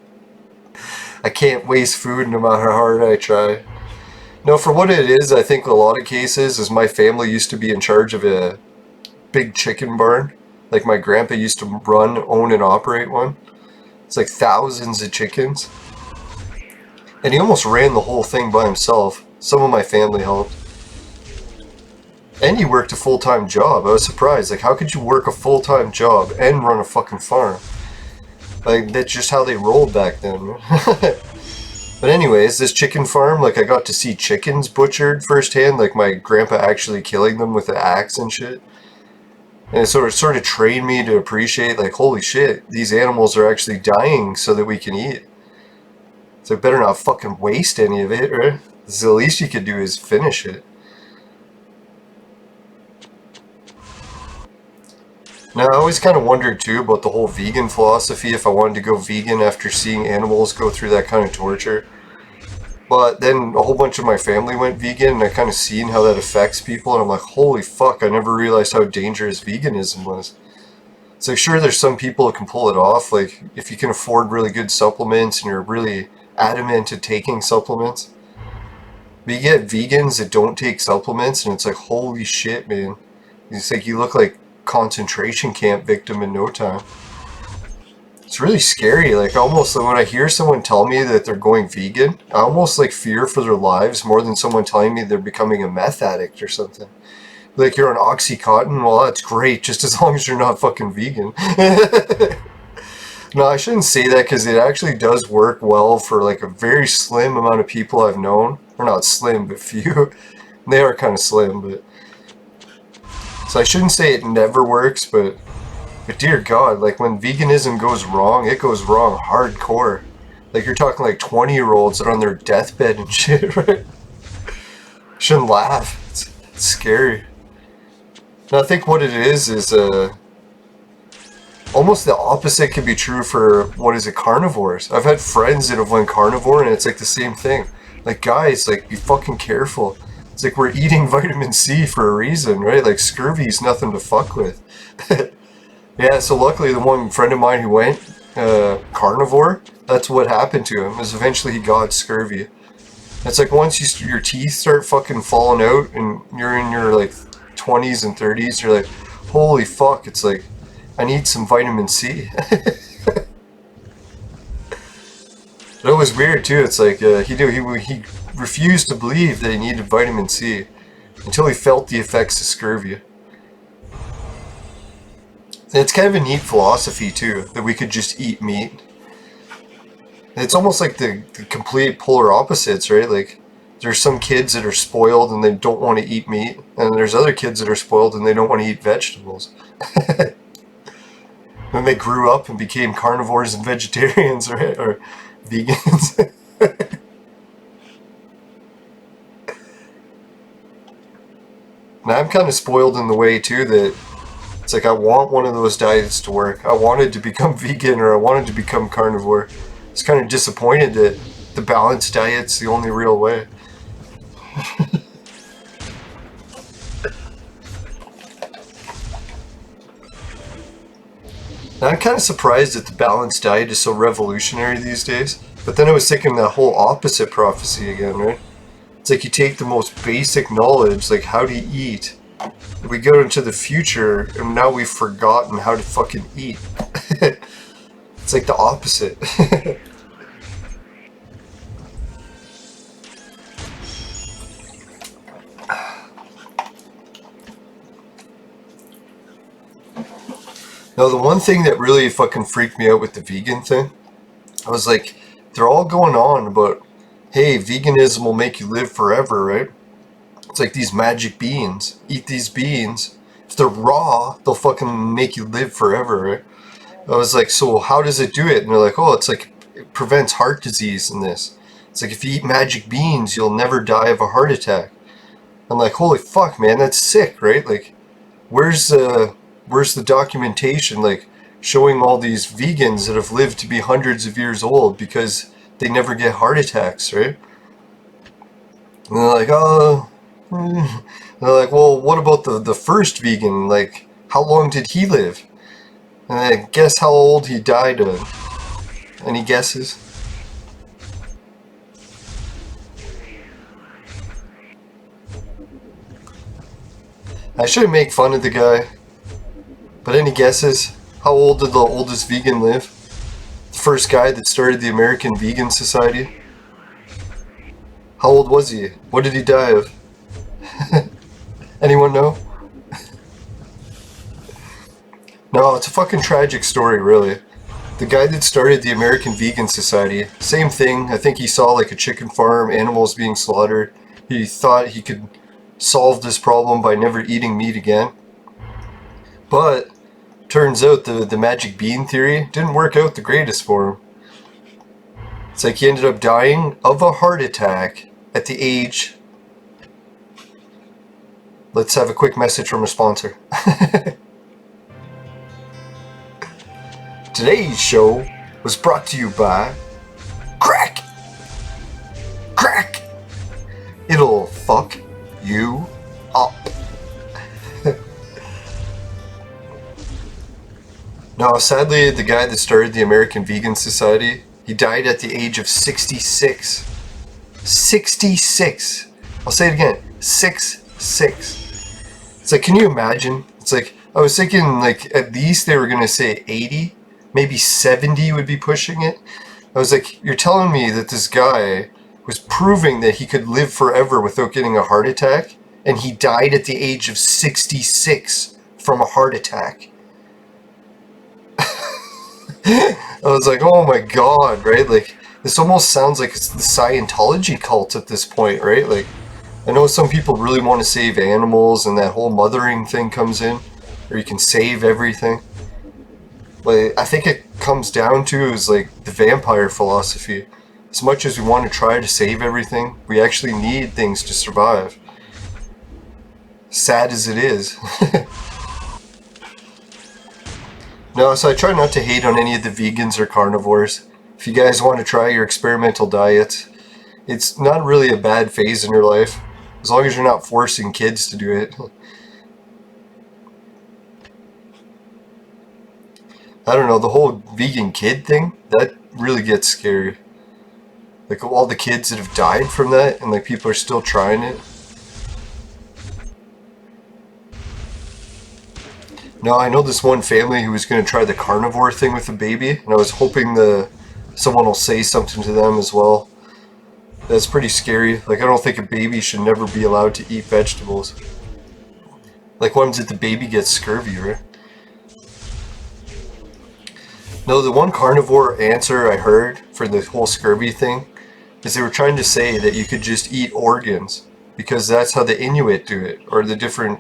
I can't waste food no matter how hard I try. No, for what it is, I think a lot of cases is my family used to be in charge of a big chicken barn. Like my grandpa used to run, own, and operate one. It's like thousands of chickens. And he almost ran the whole thing by himself. Some of my family helped. And he worked a full-time job. I was surprised. Like, how could you work a full-time job and run a fucking farm? Like, that's just how they rolled back then. But anyways, this chicken farm, like, I got to see chickens butchered firsthand. Like, my grandpa actually killing them with an axe and shit. And it sort of trained me to appreciate, like, holy shit, these animals are actually dying so that we can eat. So I better not fucking waste any of it, right? So the least you could do is finish it. Now, I always kind of wondered, too, about the whole vegan philosophy, if I wanted to go vegan after seeing animals go through that kind of torture. But then a whole bunch of my family went vegan, and I kind of seen how that affects people, and I'm like, holy fuck, I never realized how dangerous veganism was. It's like, sure, there's some people that can pull it off, like, if you can afford really good supplements and you're really adamant to taking supplements. But you get vegans that don't take supplements, and it's like, holy shit, man. It's like, you look like concentration camp victim in no time. It's really scary. Like, almost when I hear someone tell me that they're going vegan, I almost like fear for their lives more than someone telling me they're becoming a meth addict or something. Like, you're on Oxycontin, well, that's great, just as long as you're not fucking vegan. No, I shouldn't say that, because it actually does work well for like a very slim amount of people I've known. Or not slim, but few. They are kind of slim, but... So I shouldn't say it never works, but dear God, like when veganism goes wrong, it goes wrong hardcore. Like you're talking like 20-year-olds that are on their deathbed and shit, right? Shouldn't laugh. It's scary. And I think what it is almost the opposite could be true for, what is it, carnivores. I've had friends that have went carnivore and it's like the same thing. Like, guys, like, be fucking careful. It's like we're eating vitamin C for a reason, right? Like, scurvy's nothing to fuck with. Yeah, so luckily the one friend of mine who went carnivore, that's what happened to him, is eventually he got scurvy. It's like once your teeth start fucking falling out and you're in your like 20s and 30s, you're like, holy fuck, it's like, I need some vitamin C. It was weird too, it's like, he refused to believe that he needed vitamin C until he felt the effects of scurvy. And it's kind of a neat philosophy too, that we could just eat meat. It's almost like the complete polar opposites, right? Like, there's some kids that are spoiled and they don't want to eat meat, and there's other kids that are spoiled and they don't want to eat vegetables. When they grew up and became carnivores and vegetarians, right? Or vegans. Now I'm kind of spoiled in the way too that it's like I want one of those diets to work. I wanted to become vegan or I wanted to become carnivore. It's kind of disappointed that the balanced diet's the only real way. Now I'm kind of surprised that the balanced diet is so revolutionary these days, but then I was thinking that whole opposite prophecy again, right? It's like you take the most basic knowledge, like how to eat, we go into the future and now we've forgotten how to fucking eat. It's like the opposite. Now, the one thing that really fucking freaked me out with the vegan thing, I was like, they're all going on about, hey, veganism will make you live forever, right? It's like these magic beans. Eat these beans. If they're raw, they'll fucking make you live forever, right? I was like, so how does it do it? And they're like, oh, it's like, it prevents heart disease in this. It's like, if you eat magic beans, you'll never die of a heart attack. I'm like, holy fuck, man, that's sick, right? Like, where's the documentation, like, showing all these vegans that have lived to be hundreds of years old because they never get heart attacks, right? And they're like, oh, and they're like, well, what about the first vegan? Like, how long did he live? And I guess how old he died of. Any guesses? I shouldn't make fun of the guy, but any guesses? How old did the oldest vegan live? The first guy that started the American Vegan Society? How old was he? What did he die of? Anyone know? No, it's a fucking tragic story, really. The guy that started the American Vegan Society, same thing. I think he saw like a chicken farm, animals being slaughtered. He thought he could solve this problem by never eating meat again. But turns out the magic bean theory didn't work out the greatest for him. It's like he ended up dying of a heart attack at the age... Let's have a quick message from a sponsor. Today's show was brought to you by Crack! Crack! It'll fuck you up. No, sadly, the guy that started the American Vegan Society, he died at the age of 66. 66! I'll say it again. 66. It's like, can you imagine? It's like, I was thinking, like, at least they were going to say 80. Maybe 70 would be pushing it. I was like, you're telling me that this guy was proving that he could live forever without getting a heart attack, and he died at the age of 66 from a heart attack. I was like, oh my god, right? Like, this almost sounds like it's the Scientology cult at this point, right? Like, I know some people really want to save animals and that whole mothering thing comes in, or you can save everything. But I think it comes down to is like the vampire philosophy. As much as we want to try to save everything, we actually need things to survive. Sad as it is. No, so I try not to hate on any of the vegans or carnivores. If you guys want to try your experimental diet, it's not really a bad phase in your life, as long as you're not forcing kids to do it. I don't know, the whole vegan kid thing, that really gets scary. Like all the kids that have died from that, and like people are still trying it. Now I know this one family who was going to try the carnivore thing with the baby, and I was hoping someone will say something to them as well. That's pretty scary. Like, I don't think a baby should never be allowed to eat vegetables. Like, what happens if the baby gets scurvy, right? No, the one carnivore answer I heard for the whole scurvy thing is they were trying to say that you could just eat organs, because that's how the Inuit do it, or the different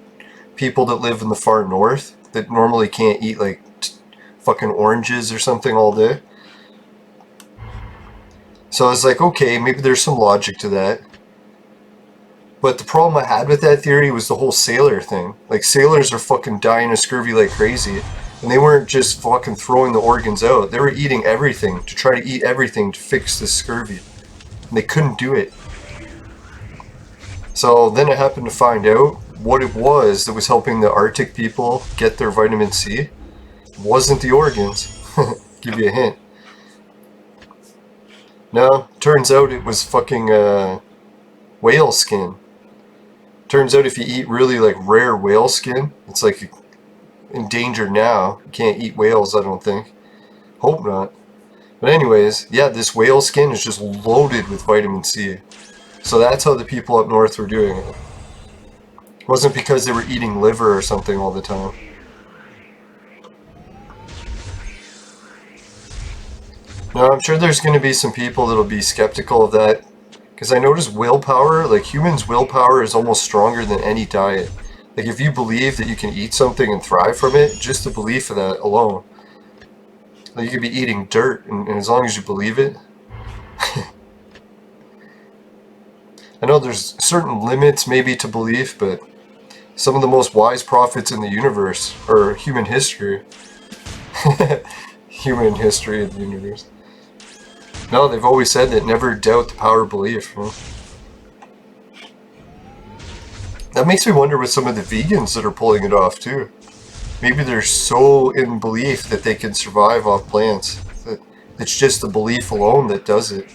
people that live in the far north that normally can't eat, like, fucking oranges or something all day. So I was like, okay, maybe there's some logic to that. But the problem I had with that theory was the whole sailor thing. Like, sailors are fucking dying of scurvy like crazy. And they weren't just fucking throwing the organs out. They were eating everything to try to eat everything to fix the scurvy. And they couldn't do it. So then I happened to find out what it was that was helping the Arctic people get their vitamin C. It wasn't the organs. Give you a hint. No, turns out it was fucking whale skin. Turns out if you eat really like rare whale skin, it's like endangered now. You can't eat whales, I don't think. Hope not. But anyways, yeah, this whale skin is just loaded with vitamin C. So that's how the people up north were doing it. It wasn't because they were eating liver or something all the time. Now, I'm sure there's going to be some people that'll be skeptical of that, because I notice willpower, like humans' willpower is almost stronger than any diet. Like if you believe that you can eat something and thrive from it, just the belief of that alone. Like you could be eating dirt, and as long as you believe it. I know there's certain limits maybe to belief, but some of the most wise prophets in the universe, or human history. Human history of the universe. No, they've always said that never doubt the power of belief. Huh? That makes me wonder with some of the vegans that are pulling it off too. Maybe they're so in belief that they can survive off plants. That it's just the belief alone that does it.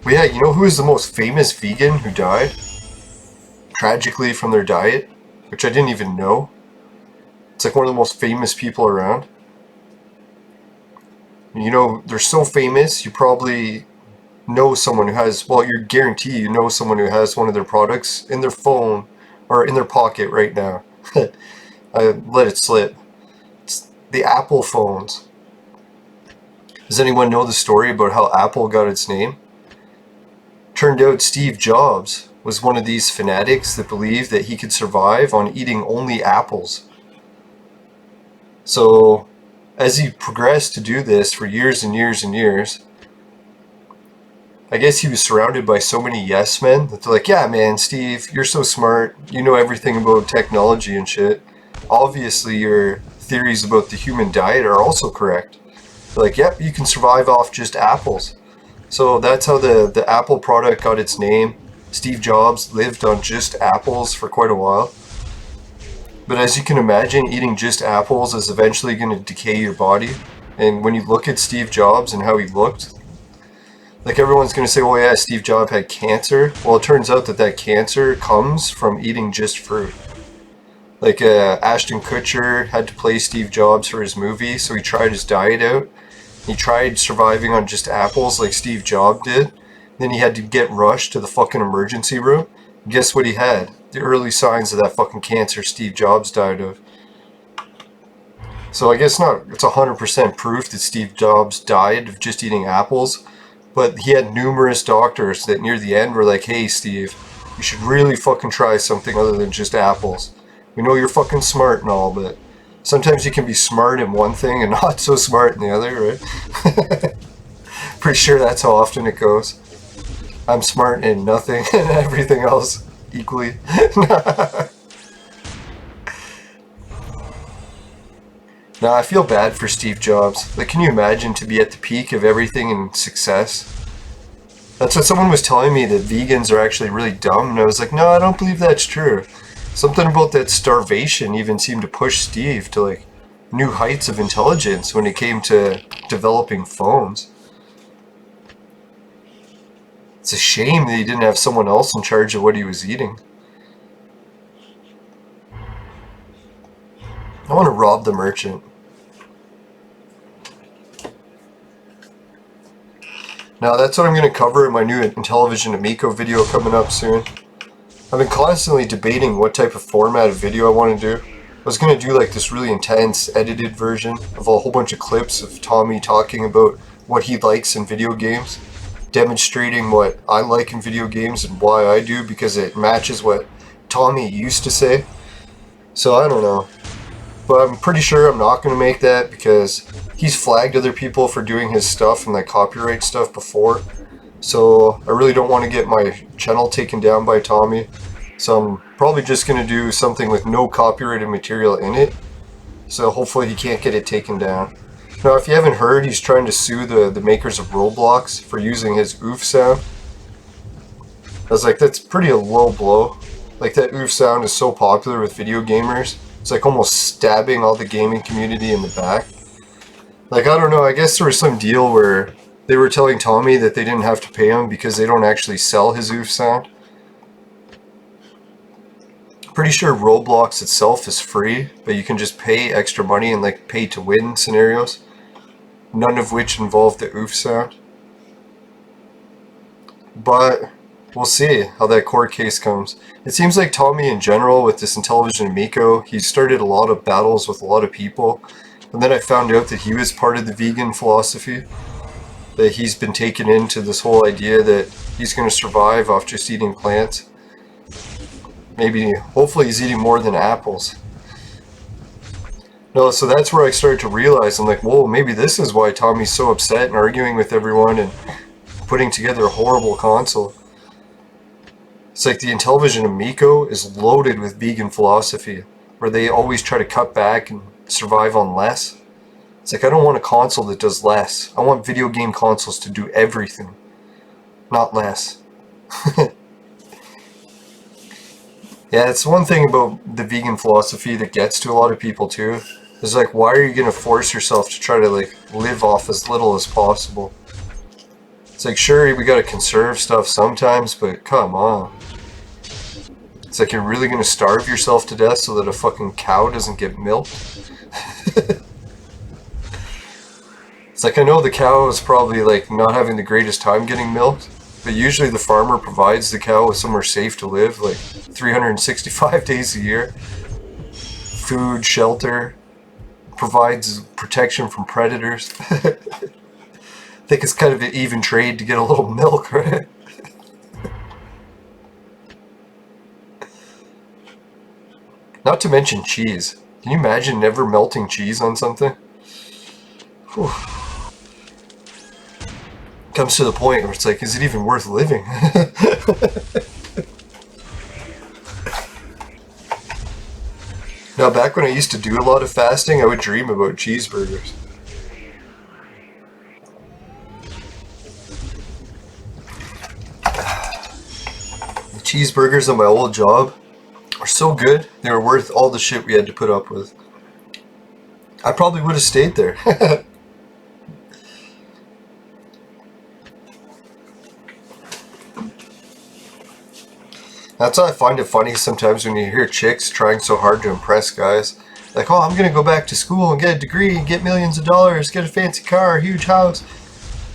But yeah, you know who is the most famous vegan who died? Tragically from their diet? Which I didn't even know. It's like one of the most famous people around. You know, they're so famous, you probably know someone who has, well, you're guaranteed you know someone who has one of their products in their phone or in their pocket right now. I let it slip. It's the Apple phones. Does anyone know the story about how Apple got its name? Turned out Steve Jobs was one of these fanatics that believed that he could survive on eating only apples. So, as he progressed to do this for years and years and years, I guess he was surrounded by so many yes men that they're like, yeah man, Steve, you're so smart, you know everything about technology and shit. Obviously your theories about the human diet are also correct. They're like, yep, you can survive off just apples. So that's how the Apple product got its name. Steve Jobs lived on just apples for quite a while. But as you can imagine, eating just apples is eventually going to decay your body. And when you look at Steve Jobs and how he looked, like everyone's going to say, well, yeah, Steve Jobs had cancer. Well, it turns out that that cancer comes from eating just fruit. Like Ashton Kutcher had to play Steve Jobs for his movie, so he tried his diet out. He tried surviving on just apples like Steve Jobs did. Then he had to get rushed to the fucking emergency room. Guess what he had? The early signs of that fucking cancer Steve Jobs died of. So I guess it's 100% proof that Steve Jobs died of just eating apples. But he had numerous doctors that near the end were like, hey Steve, you should really fucking try something other than just apples. We know you're fucking smart and all, but sometimes you can be smart in one thing and not so smart in the other, right? Pretty sure that's how often it goes. I'm smart in nothing and everything else equally. Now, I feel bad for Steve Jobs. Like, can you imagine to be at the peak of everything and success? That's what someone was telling me, that vegans are actually really dumb, and I was like, no, I don't believe that's true. Something about that starvation even seemed to push Steve to, like, new heights of intelligence when it came to developing phones. It's a shame that he didn't have someone else in charge of what he was eating. I want to rob the merchant. Now that's what I'm going to cover in my new Intellivision Amico video coming up soon. I've been constantly debating what type of format of video I want to do. I was going to do like this really intense edited version of a whole bunch of clips of Tommy talking about what he likes in video games, demonstrating what I like in video games and why I do, because it matches what Tommy used to say. So I don't know. But I'm pretty sure I'm not going to make that because he's flagged other people for doing his stuff and like copyright stuff before. So I really don't want to get my channel taken down by Tommy. So I'm probably just going to do something with no copyrighted material in it. So hopefully he can't get it taken down. Now if you haven't heard, he's trying to sue the makers of Roblox for using his oof sound. I was like, that's pretty a low blow. Like that oof sound is so popular with video gamers. It's like almost stabbing all the gaming community in the back. Like, I don't know, I guess there was some deal where they were telling Tommy that they didn't have to pay him because they don't actually sell his oof sound. Pretty sure Roblox itself is free, but you can just pay extra money in like pay to win scenarios, none of which involve the oof sound. But we'll see how that court case comes. It seems like Tommy in general with this Intellivision Amico, he started a lot of battles with a lot of people, and then I found out that he was part of the vegan philosophy, that he's been taken into this whole idea that he's going to survive off just eating plants. Maybe, hopefully he's eating more than apples. No, so that's where I started to realize, I'm like, whoa, maybe this is why Tommy's so upset and arguing with everyone and putting together a horrible console. It's like the Intellivision Amico is loaded with vegan philosophy, where they always try to cut back and survive on less. It's like, I don't want a console that does less. I want video game consoles to do everything, not less. Yeah, it's one thing about the vegan philosophy that gets to a lot of people too. It's like, why are you going to force yourself to try to like live off as little as possible? It's like, sure, we got to conserve stuff sometimes, but come on. It's like, you're really going to starve yourself to death so that a fucking cow doesn't get milked? It's like, I know the cow is probably like not having the greatest time getting milked, but usually the farmer provides the cow with somewhere safe to live, like 365 days a year. Food, shelter, provides protection from predators. I think it's kind of an even trade to get a little milk, right? Not to mention cheese. Can you imagine never melting cheese on something? Whew. Comes to the point where it's like, is it even worth living? Now, back when I used to do a lot of fasting, I would dream about cheeseburgers. The cheeseburgers on my old job were so good, they were worth all the shit we had to put up with. I probably would have stayed there. That's why I find it funny sometimes when you hear chicks trying so hard to impress guys. Like, oh, I'm gonna go back to school and get a degree and get millions of dollars, get a fancy car, a huge house.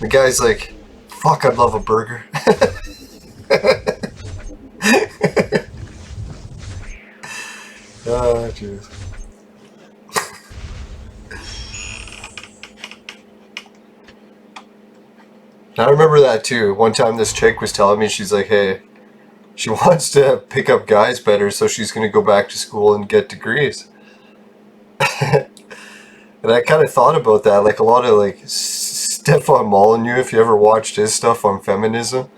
The guy's like, fuck, I'd love a burger. Oh, jeez. I remember that too. One time this chick was telling me, she's like, hey, she wants to pick up guys better, so she's going to go back to school and get degrees. And I kind of thought about that, like a lot of like Stefan Molyneux, if you ever watched his stuff on feminism.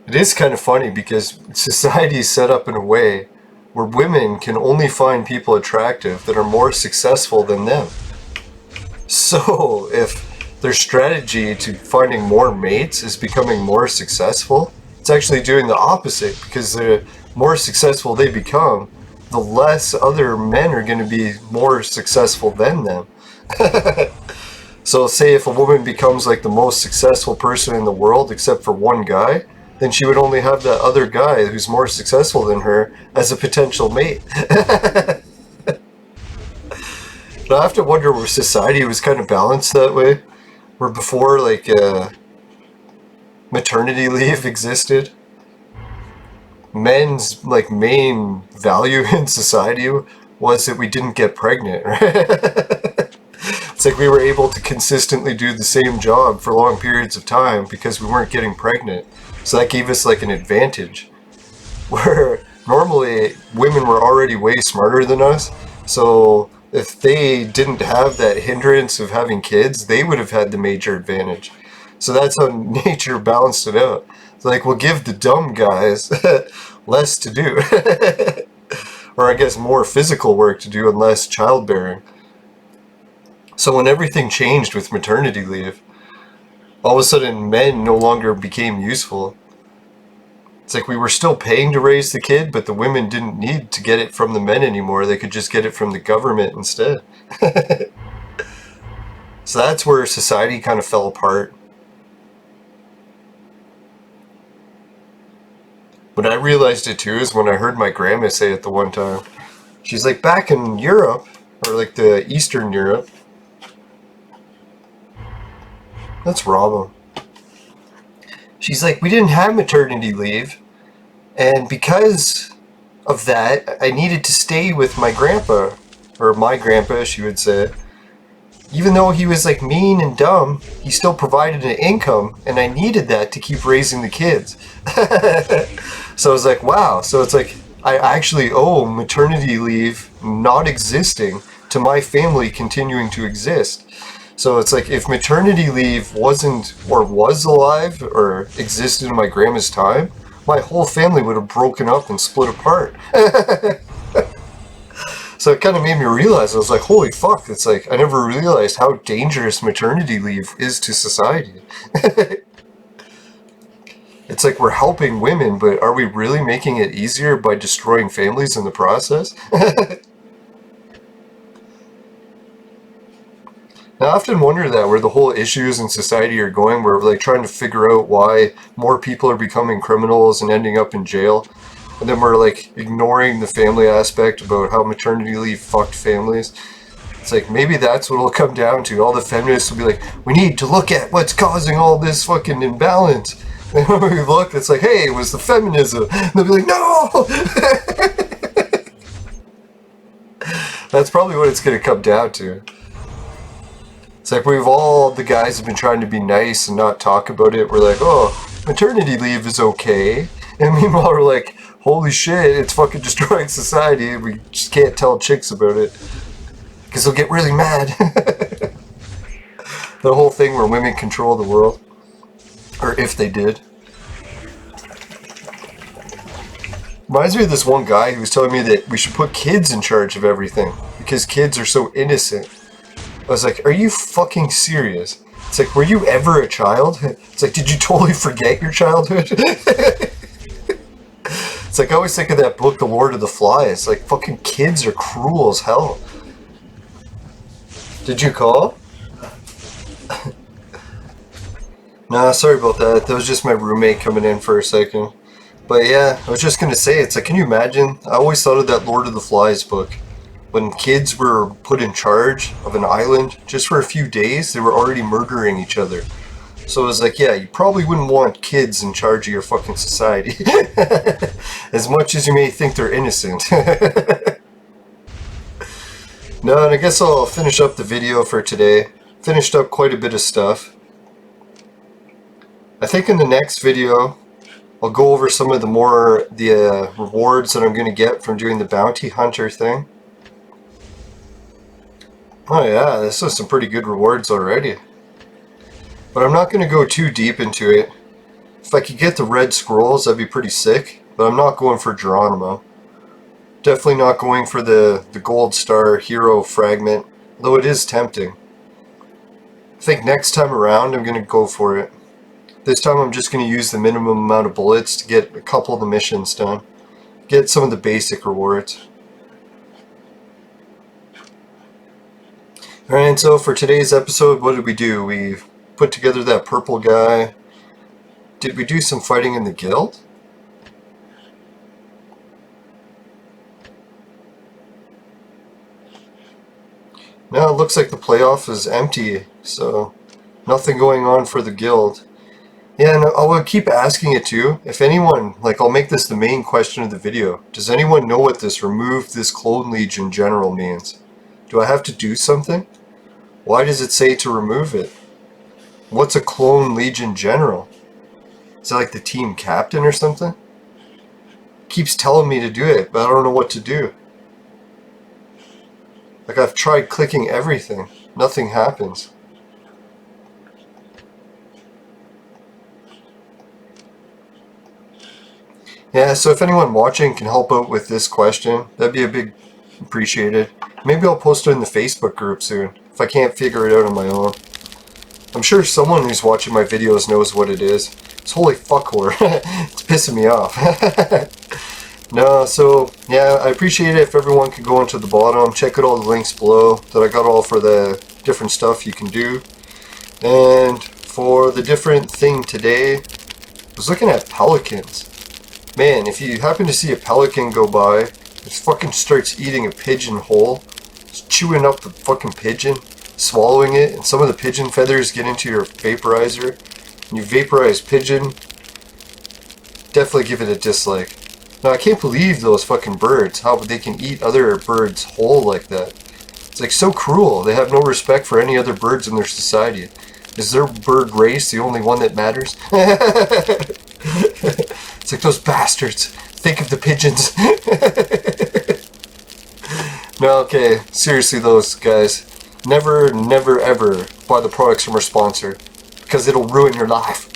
It is kind of funny because society is set up in a way where women can only find people attractive that are more successful than them. So if their strategy to finding more mates is becoming more successful, it's actually doing the opposite, because the more successful they become, the less other men are going to be more successful than them. So say if a woman becomes like the most successful person in the world except for one guy, then she would only have that other guy who's more successful than her as a potential mate. But I have to wonder where society was kind of balanced that way, where before like maternity leave existed, men's like main value in society was that we didn't get pregnant, right? It's like we were able to consistently do the same job for long periods of time because we weren't getting pregnant. So that gave us like an advantage. Where normally women were already way smarter than us. So if they didn't have that hindrance of having kids, they would have had the major advantage. So that's how nature balanced it out. It's like, we'll give the dumb guys less to do. Or I guess more physical work to do and less childbearing. So when everything changed with maternity leave, all of a sudden men no longer became useful. It's like we were still paying to raise the kid, but the women didn't need to get it from the men anymore. They could just get it from the government instead. So that's where society kind of fell apart. When I realized it too is when I heard my grandma say it the one time. She's like, back in Europe, or like the Eastern Europe. Let's rob him. She's like, we didn't have maternity leave, and because of that, I needed to stay with my grandpa, or my grandpa, she would say. Even though he was like mean and dumb, he still provided an income, and I needed that to keep raising the kids. So I was like, wow. So it's like, I actually owe maternity leave not existing to my family continuing to exist. So it's like, if maternity leave wasn't, or was alive, or existed in my grandma's time, my whole family would have broken up and split apart. So it kind of made me realize, I was like, holy fuck, it's like, I never realized how dangerous maternity leave is to society. It's like we're helping women, but are we really making it easier by destroying families in the process? Now, I often wonder that, where the whole issues in society are going, where we're like trying to figure out why more people are becoming criminals and ending up in jail. And then we're like ignoring the family aspect about how maternity leave fucked families. It's like, maybe that's what it'll come down to. All the feminists will be like, we need to look at what's causing all this fucking imbalance. And when we look, it's like, hey, it was the feminism. And they'll be like, no! That's probably what it's going to come down to. It's like the guys have been trying to be nice and not talk about it. We're like, oh, maternity leave is okay. And meanwhile, we're like, holy shit, it's fucking destroying society. We just can't tell chicks about it, because they'll get really mad. The whole thing where women control the world. Or if they did. Reminds me of this one guy who was telling me that we should put kids in charge of everything, because kids are so innocent. I was like, are you fucking serious? It's like, were you ever a child? It's like, did you totally forget your childhood? It's like, I always think of that book, The Lord of the Flies. Like, fucking kids are cruel as hell. Did you call? Nah, sorry about that. That was just my roommate coming in for a second. But yeah, I was just gonna say, it's like, can you imagine? I always thought of that Lord of the Flies book. When kids were put in charge of an island, just for a few days, they were already murdering each other. So it was like, yeah, you probably wouldn't want kids in charge of your fucking society. As much as you may think they're innocent. No, and I guess I'll finish up the video for today. Finished up quite a bit of stuff. I think in the next video, I'll go over some of the rewards that I'm going to get from doing the bounty hunter thing. Oh yeah, this was some pretty good rewards already. But I'm not going to go too deep into it. If I could get the red scrolls, that'd be pretty sick. But I'm not going for Geronimo. Definitely not going for the gold star hero fragment, though it is tempting. I think next time around I'm going to go for it. This time I'm just going to use the minimum amount of bullets to get a couple of the missions done. Get some of the basic rewards. Alright, so for today's episode, what did we do? We put together that purple guy. Did we do some fighting in the guild? Now it looks like the playoff is empty, so nothing going on for the guild. Yeah, and I will keep asking it too. If anyone, like, I'll make this the main question of the video. Does anyone know what this remove this clone legion general means? Do I have to do something? Why does it say to remove it? What's a clone legion general? Is it like the team captain or something? Keeps telling me to do it, but I don't know what to do. Like, I've tried clicking everything. Nothing happens. Yeah, so if anyone watching can help out with this question, that'd be a big appreciated. Maybe I'll post it in the Facebook group soon, if I can't figure it out on my own. I'm sure someone who's watching my videos knows what it is. It's holy fuck whore. It's pissing me off. No, so, yeah, I appreciate it if everyone could go into the bottom, check out all the links below that I got all for the different stuff you can do. And for the different thing today, I was looking at pelicans. Man, if you happen to see a pelican go by, it fucking starts eating a pigeon whole. It's chewing up the fucking pigeon, swallowing it, and some of the pigeon feathers get into your vaporizer. And you vaporize pigeon, definitely give it a dislike. Now, I can't believe those fucking birds, how they can eat other birds whole like that. It's like so cruel. They have no respect for any other birds in their society. Is their bird race the only one that matters? It's like those bastards. Think of the pigeons. No, okay. Seriously, those guys. Never, never, ever buy the products from our sponsor. Because it'll ruin your life.